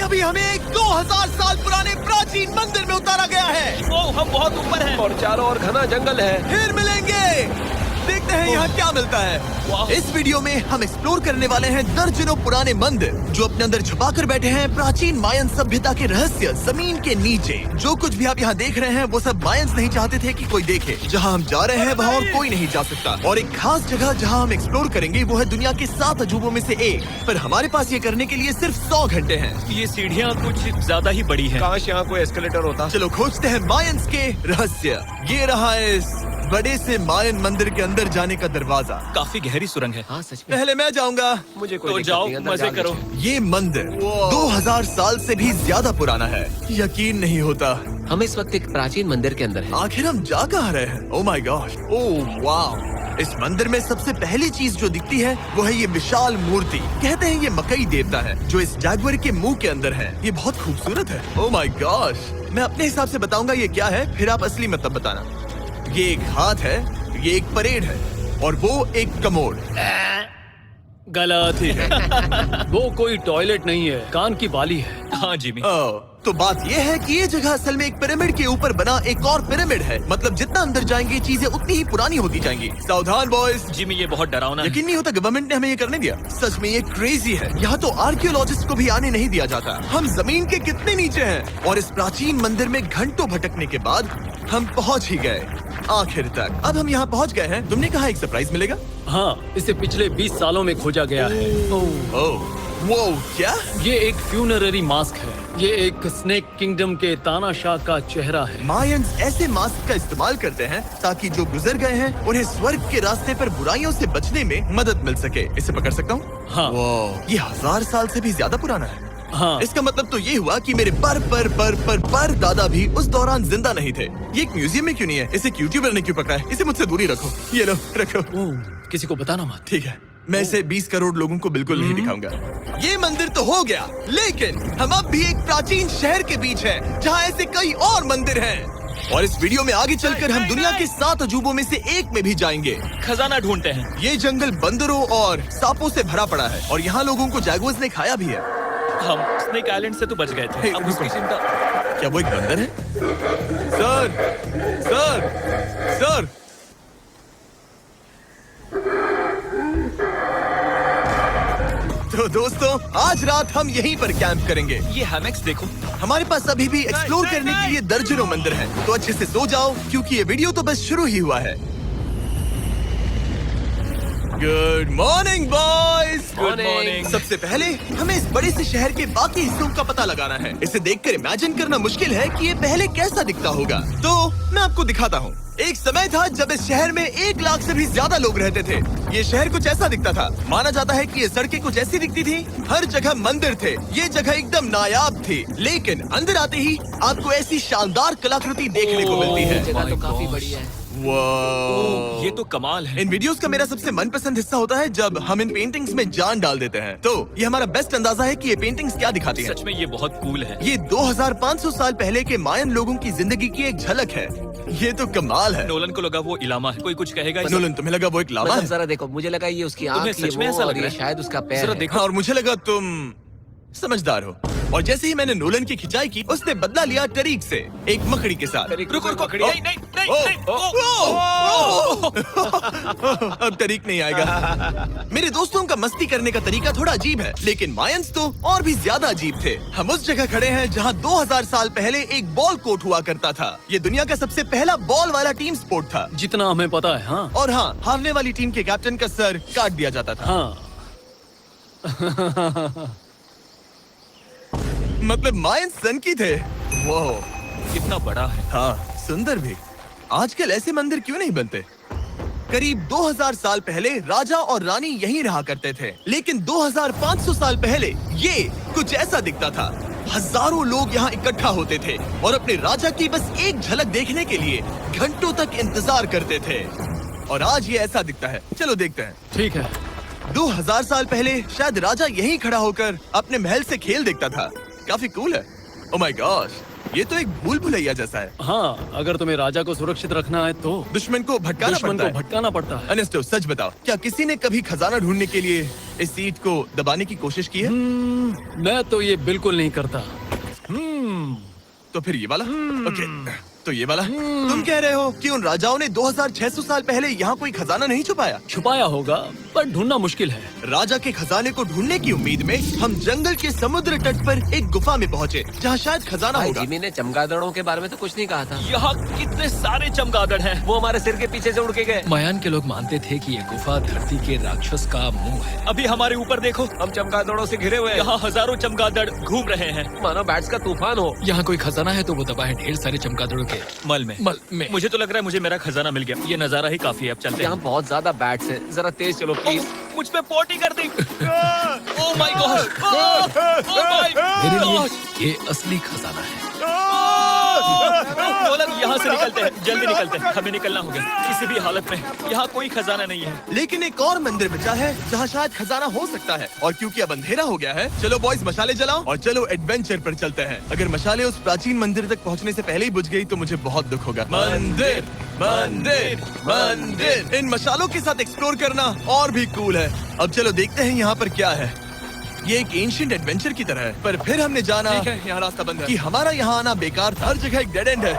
अभी हमें एक 2000 साल पुराने प्राचीन मंदिर में उतारा गया है। ओह, हम बहुत ऊपर हैं। और चारों ओर घना जंगल है। फिर मिलेंगे। देखते हैं यहाँ क्या मिलता है। इस वीडियो में हम एक्सप्लोर करने वाले हैं दर्जनों पुराने मंदिर जो अपने अंदर छुपा कर बैठे हैं प्राचीन मायन सभ्यता के रहस्य जमीन के नीचे। जो कुछ भी आप यहाँ देख रहे हैं वो सब मायंस नहीं चाहते थे कि कोई देखे। जहाँ हम जा रहे हैं वहाँ और कोई नहीं जा सकता। और एक खास जगह जहाँ हम एक्सप्लोर करेंगे वो है दुनिया के 7 अजूबों में से एक। पर हमारे पास ये करने के लिए सिर्फ 100 घंटे हैं। ये सीढ़ियाँ कुछ ज्यादा ही बड़ी हैं। काश यहाँ कोई एस्केलेटर होता। चलो खोजते हैं मायंस के रहस्य। ये रहा इस बड़े से मायन मंदिर के अंदर जाने का दरवाजा। काफी गहरी सुरंग है। हाँ सच में। पहले मैं जाऊंगा। मुझे कोई तो दिक्कत जाओ, नहीं, अंदर मजे जाने करो। दो। ये मंदिर 2000 साल से भी ज्यादा पुराना है। यकीन नहीं होता। हम इस वक्त एक प्राचीन मंदिर के अंदर हैं। आखिर हम जा कहाँ रहे हैं? Oh my God, oh wow. इस मंदिर में सबसे पहली चीज जो दिखती है वो है ये विशाल मूर्ति। कहते हैं ये मकई देवता है जो इस जैगुआर के मुंह के अंदर है। ये बहुत खूबसूरत है। ओह माय गॉड, मैं अपने हिसाब से बताऊंगा ये क्या है, फिर आप असली मतलब बताना। ये एक हाथ है, ये एक परेड है और वो एक कमोड। गलत ही है। वो कोई टॉयलेट नहीं है, कान की बाली है। हाँ जिमी। तो बात ये है कि ये जगह असल में एक पिरामिड के ऊपर बना एक और पिरामिड है। मतलब जितना अंदर जाएंगे चीजें उतनी ही पुरानी होती जाएंगी। सावधान बॉयज। जिमी ये बहुत डरावना है। यकीन नहीं होता गवर्नमेंट ने हमें ये करने दिया। सच में ये क्रेजी है। यहाँ तो आर्कियोलॉजिस्ट को भी आने नहीं दिया जाता। हम जमीन के कितने नीचे हैं। और इस प्राचीन मंदिर में घंटों भटकने के बाद हम पहुँच ही गए आखिर तक। अब हम यहाँ पहुँच गए हैं। तुमने कहा एक सरप्राइज मिलेगा। हाँ, इसे पिछले 20 सालों में खोजा गया है। ओह वो क्या? ये एक फ्यूनररी मास्क है। ये एक स्नेक किंगडम के तानाशाह का चेहरा है। मायंस ऐसे मास्क का इस्तेमाल करते हैं ताकि जो गुजर गए हैं उन्हें स्वर्ग के रास्ते पर बुराइयों से बचने में मदद मिल सके। इसे पकड़ सकता हूँ? हाँ। ये 1000 साल से भी ज्यादा पुराना है। हाँ। इसका मतलब तो ये हुआ कि मेरे पर दादा भी उस दौरान जिंदा नहीं थे। ये एक म्यूजियम में क्यों नहीं है? इसे यूट्यूबर ने क्यों पकड़ा है? इसे मुझसे दूरी रखो। ये लो रखो। किसी को बताना मत। ठीक है, मैं इसे 20 करोड़ लोगों को बिल्कुल नहीं दिखाऊंगा। ये मंदिर तो हो गया, लेकिन हम अब भी एक प्राचीन शहर के बीच हैं, जहाँ ऐसे कई और मंदिर हैं। और इस वीडियो में आगे चलकर हम दुनिया के 7 अजूबों में से एक में भी जाएंगे। खजाना ढूंढते हैं। ये जंगल बंदरों और सांपों से भरा पड़ा है और यहाँ लोगों को जैगुआर्स ने खाया भी है। हम स्नेक आइलैंड से तो बच गए थे। अब उसकी चिंता। क्या वो एक बंदर है? Sir, sir, sir. तो दोस्तों आज रात हम यहीं पर कैंप करेंगे। ये हैमेक्स देखो। हमारे पास अभी भी एक्सप्लोर करने के लिए दर्जनों मंदिर हैं। तो अच्छे से सो जाओ क्योंकि ये वीडियो तो बस शुरू ही हुआ है। Good morning boys. Good morning. सबसे पहले हमें इस बड़े से शहर के बाकी हिस्सों का पता लगाना है। इसे देखकर इमेजिन करना मुश्किल है कि ये पहले कैसा दिखता होगा। तो मैं आपको दिखाता हूँ। एक समय था जब इस शहर में 1 लाख से भी ज्यादा लोग रहते थे। ये शहर कुछ ऐसा दिखता था। माना जाता है कि ये सड़कें कुछ ऐसी दिखती थी। हर जगह मंदिर थे। ये जगह एकदम नायाब थी। लेकिन अंदर आते ही आपको ऐसी शानदार कलाकृति देखने को मिलती है। जगह तो काफी बड़ी है। वाह, ये तो कमाल है। इन वीडियोस का मेरा सबसे मनपसंद हिस्सा होता है जब हम इन पेंटिंग्स में जान डाल देते हैं। तो ये हमारा बेस्ट अंदाजा है कि ये पेंटिंग्स क्या दिखाती हैं। सच में ये बहुत कूल है। ये 2500 साल पहले के मायन लोगों की जिंदगी की एक झलक है। ये तो कमाल है। नोलन को लगा वो इलामा है। कोई कुछ कहेगा? नोलन तुम्हें लगा वो एक लावा मतलब है? जरा देखो, मुझे लगा ये उसकी आँख, तुम्हें ये सच में वो, ऐसा और लग रहा ये है? शायद उसका पैर जरा है। देखो। और मुझे लगा तुम समझदार हो। और जैसे ही मैंने नोलन की खिंचाई की उसने बदला लिया टरीक से, एक मकड़ी के साथ। रुको रुको। ओ, नहीं नहीं नहीं ओ, नहीं। ओ, ओ, अब तरीक नहीं आएगा। मेरे दोस्तों का मस्ती करने का तरीका थोड़ा अजीब है, लेकिन मायंस तो और भी ज्यादा अजीब थे। हम उस जगह खड़े हैं जहाँ 2000 साल पहले एक बॉल कोर्ट हुआ करता था। ये दुनिया का सबसे पहला बॉल वाला टीम स्पोर्ट था। जितना हमें पता है। हाँ। और हाँ, हारने वाली टीम के कैप्टन का सर काट दिया जाता था। हाँ। मतलब मायंस सन की थे। वो कितना बड़ा है। हाँ, सुंदर भी। आजकल ऐसे मंदिर क्यों नहीं बनते? करीब 2000 साल पहले राजा और रानी यहीं रहा करते थे, लेकिन 2500 साल पहले ये कुछ ऐसा दिखता था। हजारों लोग यहाँ इकट्ठा होते थे और अपने राजा की बस एक झलक देखने के लिए घंटों तक इंतजार करते थे। और आज ये ऐसा दिखता है। चलो देखते हैं। ठीक है। 2000 साल पहले शायद राजा यहीं खड़ा होकर अपने महल से खेल देखता था। काफी कूल है। ओह माय गॉड, ये तो एक भूल भुलैया जैसा है। हाँ, अगर तुम्हें राजा को सुरक्षित रखना है तो दुश्मन को भटकाना दुश्मन पड़ता को है। भटकाना पड़ता है। अनेस्टो, सच बताओ, क्या किसी ने कभी खजाना ढूंढने के लिए इस सीट को दबाने की कोशिश की है? मैं तो ये बिल्कुल नहीं करता। तो फिर ये वाला? ओके, तो ये वाला? तुम कह रहे हो कि उन राजाओं ने 2600 साल पहले यहाँ कोई खजाना नहीं छुपाया? छुपाया होगा पर ढूंढना मुश्किल है। राजा के खजाने को ढूंढने की उम्मीद में हम जंगल के समुद्र तट पर एक गुफा में पहुँचे, जहाँ शायद खजाना भाई होगा। जिमी ने चमगादड़ों के बारे में तो कुछ नहीं कहा था। यहाँ कितने सारे चमगादड़ हैं। वो हमारे सिर के पीछे से उड़ के गए। मायान के लोग मानते थे कि ये गुफा धरती के राक्षस का मुंह है। अभी हमारे ऊपर देखो, हम चमगादड़ों से घिरे हुए हैं। यहाँ हजारों चमगादड़ घूम रहे हैं। मानो बैट्स का तूफान हो। यहाँ कोई खजाना है तो वो दबा है ढेर सारे चमगादड़ों के मल में। में। मुझे तो लग रहा है मुझे मेरा खजाना मिल गया। ये नजारा ही काफी है। अब चलते यहाँ हैं। बहुत ज्यादा बैट्स हैं। जरा तेज चलो प्लीज। मुझ पे पोटी कर दी। ओह माय गॉड, मेरे लिए ये असली खजाना है। नोलन, यहाँ से निकलते हैं, जल्दी निकलते हैं, हमें निकलना होगा किसी भी हालत में। यहाँ कोई खजाना नहीं है। लेकिन एक और मंदिर बचा है जहाँ शायद खजाना हो सकता है, और क्योंकि अब अंधेरा हो गया है, चलो बॉयज मशाले जलाओ और चलो एडवेंचर पर चलते हैं। अगर मशाले उस प्राचीन मंदिर तक पहुँचने से पहले ही बुझ गई तो मुझे बहुत दुख होगा। मंदिर, मंदिर, मंदिर। इन मशालों के साथ एक्सप्लोर करना और भी कूल है। अब चलो देखते हैं यहाँ पर क्या है। ये एक एंशिएंट एडवेंचर की तरह है, पर फिर हमने जाना ठीक है, यहाँ रास्ता बंद है। कि हमारा यहाँ आना बेकार था। हर जगह एक डेड एंड है।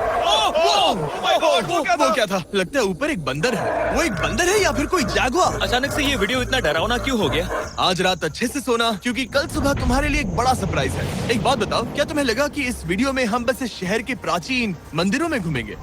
वो क्या था? लगता है ऊपर एक बंदर है। वो एक बंदर है या फिर कोई जैगुआर? अचानक से ये वीडियो इतना डरावना क्यों हो गया? आज रात अच्छे से सोना, क्योंकि कल सुबह तुम्हारे लिए एक बड़ा सरप्राइज है। एक बात बताओ, क्या तुम्हें लगा कि इस वीडियो में हम बस इस शहर के प्राचीन मंदिरों में घूमेंगे?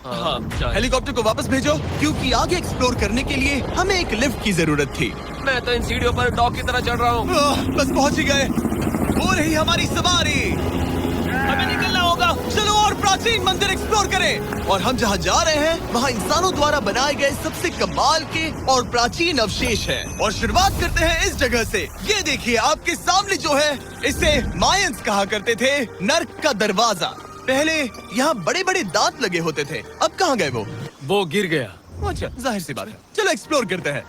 हाँ, शायद। हेलीकॉप्टर को वापस भेजो, क्योंकि आगे एक्सप्लोर करने के लिए हमें एक लिफ्ट की जरूरत थी। मैं तो इन सीढ़ियों पर डॉग की तरह चढ़ रहा हूँ। बस पहुंच ही गए। हो रही हमारी सवारी। हमें निकलना होगा। चलो और प्राचीन मंदिर एक्सप्लोर करें। और हम जहाँ जा रहे हैं वहाँ इंसानों द्वारा बनाए गए सबसे कमाल के और प्राचीन अवशेष हैं। और शुरुआत करते हैं इस जगह से। ये देखिए आपके सामने जो है, इसे मायंस कहा करते थे नर्क का दरवाजा। पहले यहाँ बड़े बड़े दांत लगे होते थे, अब कहाँ गए वो गिर गया। अच्छा, जाहिर सी बात है। चलो एक्सप्लोर करते हैं।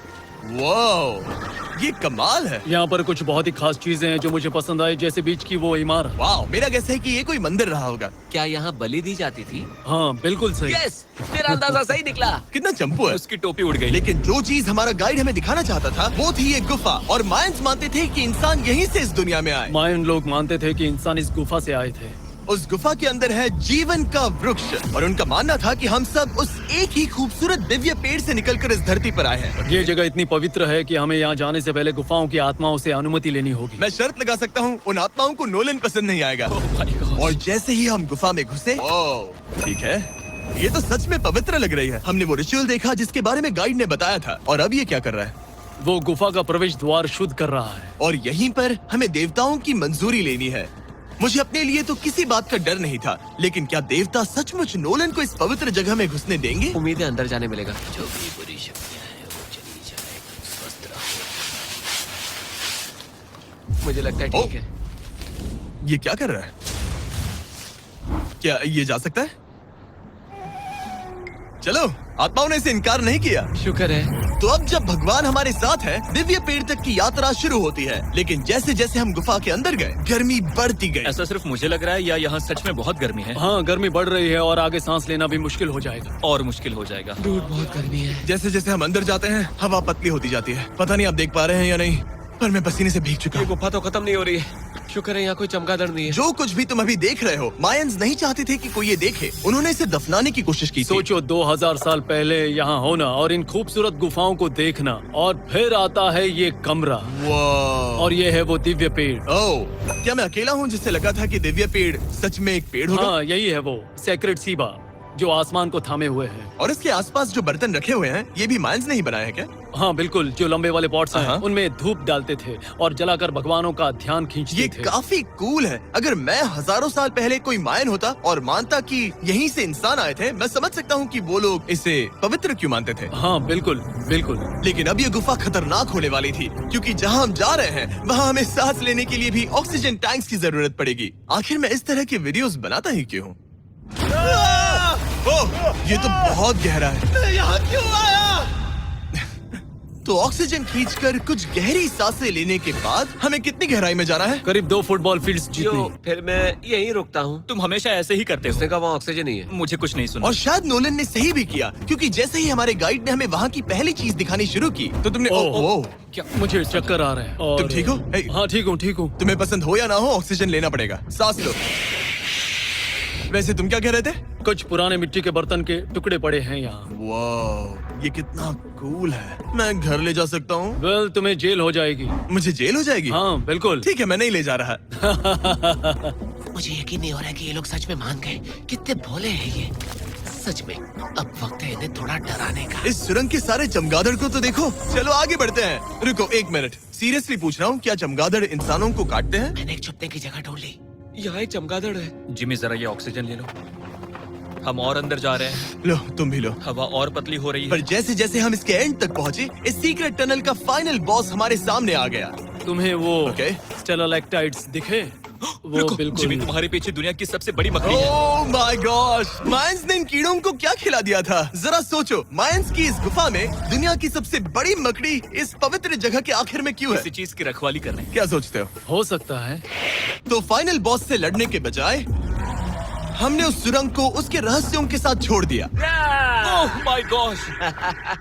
वाह, ये कमाल है। यहाँ पर कुछ बहुत ही खास चीजें हैं जो मुझे पसंद आई, जैसे बीच की वो इमारत। वाह, मेरा गैस है कि ये कोई मंदिर रहा होगा। क्या यहाँ बलि दी जाती थी? हाँ बिल्कुल सही। यस, तेरा अंदाजा सही निकला। कितना चंपू है। उसकी टोपी उड़ गई। लेकिन जो चीज हमारा गाइड हमें दिखाना चाहता था वो थी ये गुफा। और मायंस मानते थे कि इंसान यहीं से इस दुनिया में आए। मायन लोग मानते थे कि इंसान इस गुफा से आए थे। उस गुफा के अंदर है जीवन का वृक्ष, और उनका मानना था कि हम सब उस एक ही खूबसूरत दिव्य पेड़ से निकलकर इस धरती पर आए हैं। ये जगह इतनी पवित्र है कि हमें यहाँ जाने से पहले गुफाओं की आत्माओं से अनुमति लेनी होगी। मैं शर्त लगा सकता हूँ उन आत्माओं को नोलन पसंद नहीं आएगा। और जैसे ही हम गुफा में घुसे, ओह ठीक है, ये तो सच में पवित्र लग रही है। हमने वो रिचुअल देखा जिसके बारे में गाइड ने बताया था। और अब ये क्या कर रहा है? वो गुफा का प्रवेश द्वार शुद्ध कर रहा है। और यहीं पर हमें देवताओं की मंजूरी लेनी है। मुझे अपने लिए तो किसी बात का डर नहीं था, लेकिन क्या देवता सचमुच नोलन को इस पवित्र जगह में घुसने देंगे? उम्मीद है अंदर जाने मिलेगा। जो भी बुरी शक्तियाँ हैं वो चली जाए। स्वस्थ रहो। मुझे लगता है ठीक है। ये क्या कर रहा है? क्या ये जा सकता है? चलो, आत्माओं ने इसे इनकार नहीं किया। शुक्र है। तो अब जब भगवान हमारे साथ है, दिव्य पेड़ तक की यात्रा शुरू होती है। लेकिन जैसे जैसे हम गुफा के अंदर गए, गर्मी बढ़ती गई। ऐसा सिर्फ मुझे लग रहा है या यहाँ सच में बहुत गर्मी है? हाँ, गर्मी बढ़ रही है और आगे सांस लेना भी मुश्किल हो जाएगा। और मुश्किल हो जाएगा। दूर बहुत गर्मी है। जैसे जैसे हम अंदर जाते हैं, हवा पतली होती जाती है। पता नहीं आप देख पा रहे हैं या नहीं, पर मैं पसीने से भीग चुका ये हूँ। गुफा तो खत्म नहीं हो रही है। शुक्र है यहाँ कोई चमगादड़ नहीं है। जो कुछ भी तुम अभी देख रहे हो, मायंस नहीं चाहते थे कि कोई ये देखे। उन्होंने इसे दफनाने की कोशिश की थी। सोचो 2000 साल पहले यहाँ होना और इन खूबसूरत गुफाओं को देखना, और फिर आता है ये कमरा, वाह। और ये है वो दिव्य पेड़। ओह, क्या मैं अकेला हूँ जिससे लगा था कि दिव्य पेड़ सच में एक पेड़ होगा? हाँ, यही है वो सेक्रेट सीबा जो आसमान को थामे हुए है। और इसके आसपास जो बर्तन रखे हुए हैं, ये भी मायंस नहीं बनाए हैं क्या? हाँ बिल्कुल, जो लंबे वाले पॉट्स हैं, हाँ। उनमें धूप डालते थे और जलाकर भगवानों का ध्यान खींचते ये थे। काफी कूल है। अगर मैं हजारों साल पहले कोई मायन होता और मानता कि यहीं से इंसान आए थे, मैं समझ सकता हूँ कि वो लोग इसे पवित्र क्यों मानते थे। हाँ बिल्कुल बिल्कुल। लेकिन अब ये गुफा खतरनाक होने वाली थी, क्योंकि जहाँ हम जा रहे हैं वहाँ हमें सांस लेने के लिए भी ऑक्सीजन टैंक्स की जरूरत पड़ेगी। आखिर मैं इस तरह के वीडियोस बनाता ही क्यों हूँ? ओह, ये तो बहुत गहरा है। मैं यहाँ क्यों आया? तो ऑक्सीजन खींचकर कुछ गहरी सांसें लेने के बाद हमें कितनी गहराई में जाना है? करीब 2 फुटबॉल फील्ड्स जो जितनी। फिर मैं यहीं रुकता हूँ। तुम हमेशा ऐसे ही करते उसने हो। कहा वहाँ ऑक्सीजन ही है। मुझे कुछ नहीं सुना। और शायद नोलन ने सही भी किया, क्योंकि जैसे ही हमारे गाइड ने हमें वहाँ की पहली चीज दिखानी शुरू की तो तुमने ओह। क्या मुझे चक्कर आ रहे हैं। और तुम ठीक हो? हे। हाँ ठीक हूँ। तुम्हें पसंद हो या ना हो, ऑक्सीजन लेना पड़ेगा। सांस लो। वैसे तुम क्या कह रहे थे? कुछ पुराने मिट्टी के बर्तन के टुकड़े पड़े हैं यहाँ। वाह, ये कितना कूल है। मैं घर ले जा सकता हूँ? वेल तुम्हें जेल हो जाएगी। मुझे जेल हो जाएगी? हाँ बिल्कुल। ठीक है, मैं नहीं ले जा रहा। मुझे यकीन नहीं हो रहा है कि ये लोग सच में मान गए। कितने भोले हैं ये। सच में अब वक्त है इन्हें थोड़ा डराने का। इस सुरंग के सारे चमगादड़ को तो देखो। चलो आगे बढ़ते हैं। रुको 1 मिनट, सीरियसली पूछ रहा हूँ, क्या चमगादड़ इंसानों को काटते हैं? मैंने एक छुपने की जगह ढूंढ ली। यहाँ एक चमगादड़ है। जिमी जरा ये ऑक्सीजन ले लो। हम और अंदर जा रहे हैं। लो तुम भी लो। हवा और पतली हो रही पर है। जैसे जैसे हम इसके एंड तक पहुँचे, इस सीक्रेट टनल का फाइनल बॉस हमारे सामने आ गया। तुम्हें वो ओके। स्टेलाक्टाइट्स दिखे? वो रुको, बिल्कुल। जिमी तुम्हारे पीछे दुनिया की सबसे बड़ी मकड़ी है। ओह माय गॉड, मायंस ने इन कीड़ों को क्या खिला दिया था? जरा सोचो, मायंस की इस गुफा में दुनिया की सबसे बड़ी मकड़ी इस पवित्र जगह के आखिर में क्यों है? किसी चीज की रखवाली कर रहे हैं। क्या सोचते हो? सकता है। तो फाइनल बॉस से लड़ने के बजाय हमने उस सुरंग को उसके रहस्यों के साथ छोड़ दिया। ओह माय गॉड,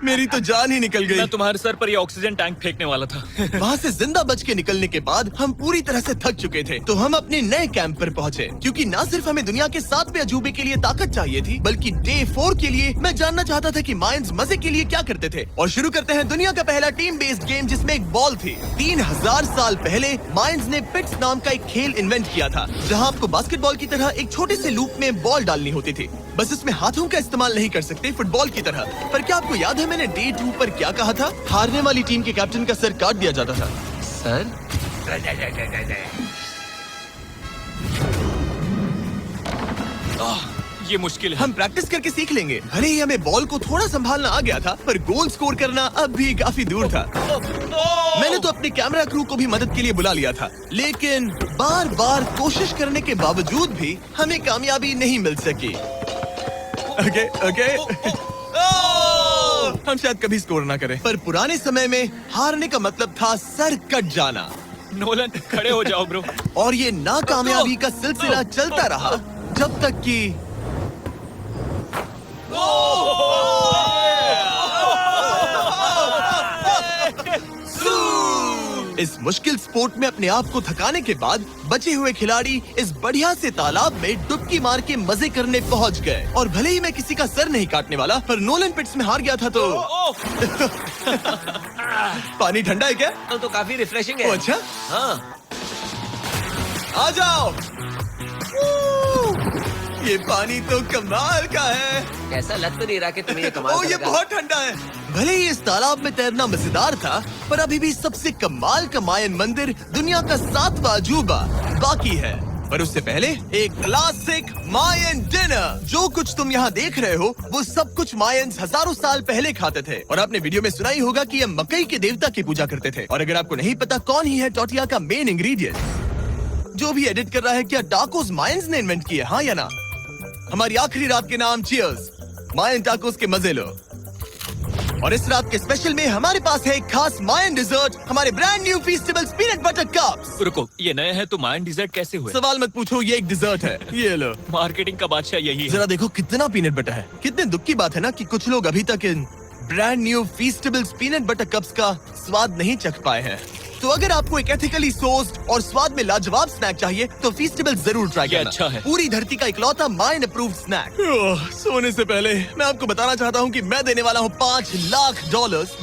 मेरी तो जान ही निकल गई। मैं तुम्हारे सर पर ये ऑक्सीजन टैंक फेंकने वाला था। वहाँ से जिंदा बच के निकलने के बाद हम पूरी तरह से थक चुके थे, तो हम अपने नए कैंप पर पहुँचे। क्योंकि न सिर्फ हमें दुनिया के 7वें अजूबे के लिए ताकत चाहिए थी, बल्कि डे 4 के लिए मैं जानना चाहता था कि मायंस मजे के लिए क्या करते थे। और शुरू करते हैं दुनिया का पहला टीम बेस्ड गेम, जिसमें एक बॉल थी। 3000 साल पहले मायंस ने पिट्स नाम का एक खेल इन्वेंट किया था, जहाँ आपको बास्केटबॉल की तरह एक छोटे से लूप में बॉल डालनी होती थी। बस इसमें हाथों का इस्तेमाल नहीं कर सकते फुटबॉल की तरह। पर क्या आपको याद है मैंने डे 2 पर क्या कहा था? हारने वाली टीम के कैप्टन का सर काट दिया जाता था। सर ये मुश्किल है। हम प्रैक्टिस करके सीख लेंगे। भले ही हमें बॉल को थोड़ा संभालना आ गया था, पर गोल स्कोर करना अब भी काफी दूर था। मैंने तो अपने कैमरा क्रू को भी मदद के लिए बुला लिया था, लेकिन बार बार कोशिश करने के बावजूद भी हमें कामयाबी नहीं मिल सकी। ओके हम शायद कभी स्कोर ना करें, पर पुराने समय में हारने का मतलब था सर कट जाना। नोलन खड़े हो जाओ ब्रो। और ये नाकामयाबी का सिलसिला चलता रहा जब तक कि इस मुश्किल स्पोर्ट में अपने आप को थकाने के बाद बचे हुए खिलाड़ी इस बढ़िया से तालाब में डुबकी मार के मजे करने पहुंच गए। और भले ही मैं किसी का सर नहीं काटने वाला, पर नोलन पिट्स में हार गया था तो पानी ठंडा है क्या? तो काफी रिफ्रेशिंग ओ, है। अच्छा हाँ, आ जाओ। ये पानी तो कमाल का है। ऐसा लग तो नहीं रहा कि तुम्हें ये कमाल ओ ये करेगा। बहुत ठंडा है। भले ही इस तालाब में तैरना मजेदार था, पर अभी भी सबसे कमाल का मायन मंदिर दुनिया का 7वां अजूबा बाकी है। पर उससे पहले एक क्लासिक मायन डिनर। जो कुछ तुम यहाँ देख रहे हो वो सब कुछ मायंस हजारों साल पहले खाते थे। और आपने वीडियो में सुना ही होगा कि ये मकई के देवता की पूजा करते थे। और अगर आपको नहीं पता कौन ही है टोटिया का मेन इंग्रेडिएंट, जो भी एडिट कर रहा है, क्या टाकोस मायंस ने इन्वेंट किए, हाँ या ना? हमारी आखिरी रात के नाम चीयर्स, मायन टाकोस के मजे लो। और इस रात के स्पेशल में हमारे पास है एक खास मायन डिजर्ट, हमारे brand new Feastables peanut butter cups. रुको, ये नए हैं तो मायन डिजर्ट कैसे हुए? सवाल मत पूछो, ये एक डिजर्ट है। ये लो। मार्केटिंग का बादशाह यही है। जरा देखो कितना पीनट बटर है। कितने दुख की बात है ना कि कुछ लोग अभी तक इन brand new Feastables peanut butter cups का स्वाद नहीं चख पाए हैं। तो अगर आपको एक एथिकली सोर्स्ड और स्वाद में लाजवाब स्नैक चाहिए तो फीस्टेबल्स जरूर ट्राई ये करना। अच्छा है। पूरी धरती का इकलौता मायन अप्रूव्ड स्नैक। सोने से पहले मैं आपको बताना चाहता हूँ कि मैं देने वाला हूँ $5 लाख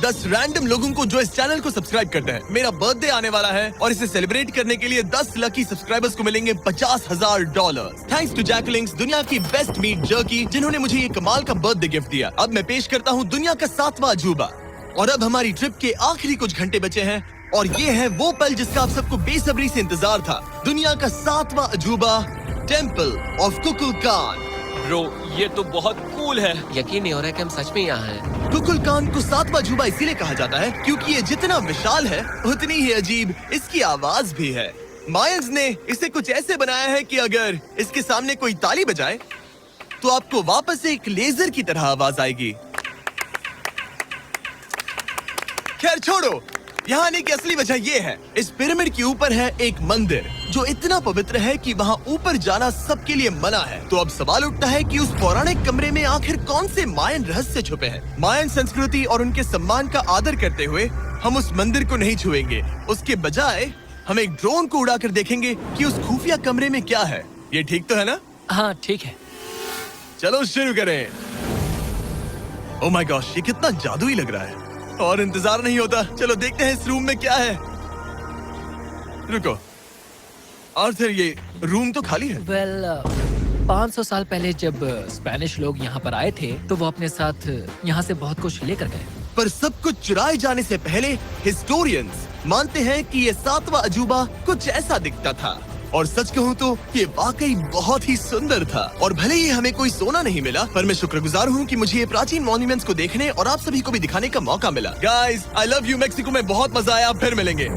10 रैंडम लोगों को जो इस चैनल को सब्सक्राइब करते हैं। मेरा बर्थडे आने वाला है और इसे सेलिब्रेट करने के लिए 10 लकी सब्सक्राइबर्स को मिलेंगे $50,000। थैंक्स टू जैकलिंग्स, दुनिया की बेस्ट मीट जर्की, जिन्होंने मुझे ये कमाल का बर्थडे गिफ्ट दिया। अब मैं पेश करता हूँ दुनिया का 7वां अजूबा। और अब हमारी ट्रिप के आखिरी कुछ घंटे बचे हैं, और ये है वो पल जिसका आप सबको बेसब्री से इंतजार था। दुनिया का 7वां अजूबा, टेम्पल ऑफ कुकुलकान। ब्रो, ये तो बहुत कूल है। यकीन नहीं हो रहा है कि हम सच में यहाँ हैं। कुकुलकान को 7वां अजूबा इसीलिए कहा जाता है क्योंकि ये जितना विशाल है उतनी ही अजीब इसकी आवाज भी है। मायंस ने इसे कुछ ऐसे बनाया है कि अगर इसके सामने कोई ताली बजाए तो आपको वापस एक लेजर की तरह आवाज आएगी। खैर छोड़ो, यहाँ आने की असली वजह ये है, इस पिरामिड के ऊपर है एक मंदिर जो इतना पवित्र है कि वहाँ ऊपर जाना सबके लिए मना है। तो अब सवाल उठता है कि उस पौराणिक कमरे में आखिर कौन से मायन रहस्य छुपे हैं। मायन संस्कृति और उनके सम्मान का आदर करते हुए हम उस मंदिर को नहीं छुएंगे, उसके बजाय हम एक ड्रोन को उड़ाकर देखेंगे कि उस खुफिया कमरे में क्या है। ये ठीक तो है ना? हाँ ठीक है। चलो शुरू करें। ओह माय गॉश, ये कितना जादुई लग रहा है और इंतजार नहीं होता। चलो देखते हैं इस रूम में क्या है। रुको आर्थर, ये रूम तो खाली है। वेल 500 साल पहले जब स्पेनिश लोग यहाँ पर आए थे तो वो अपने साथ यहाँ से बहुत कुछ लेकर गए। पर सब कुछ चुराए जाने से पहले हिस्टोरियंस मानते हैं कि ये 7वां अजूबा कुछ ऐसा दिखता था। और सच कहूँ तो ये वाकई बहुत ही सुंदर था। और भले ही हमें कोई सोना नहीं मिला, पर मैं शुक्रगुजार हूँ कि मुझे ये प्राचीन मॉन्यूमेंट्स को देखने और आप सभी को भी दिखाने का मौका मिला। Guys, I love you. Mexico में बहुत मजा आया, फिर मिलेंगे।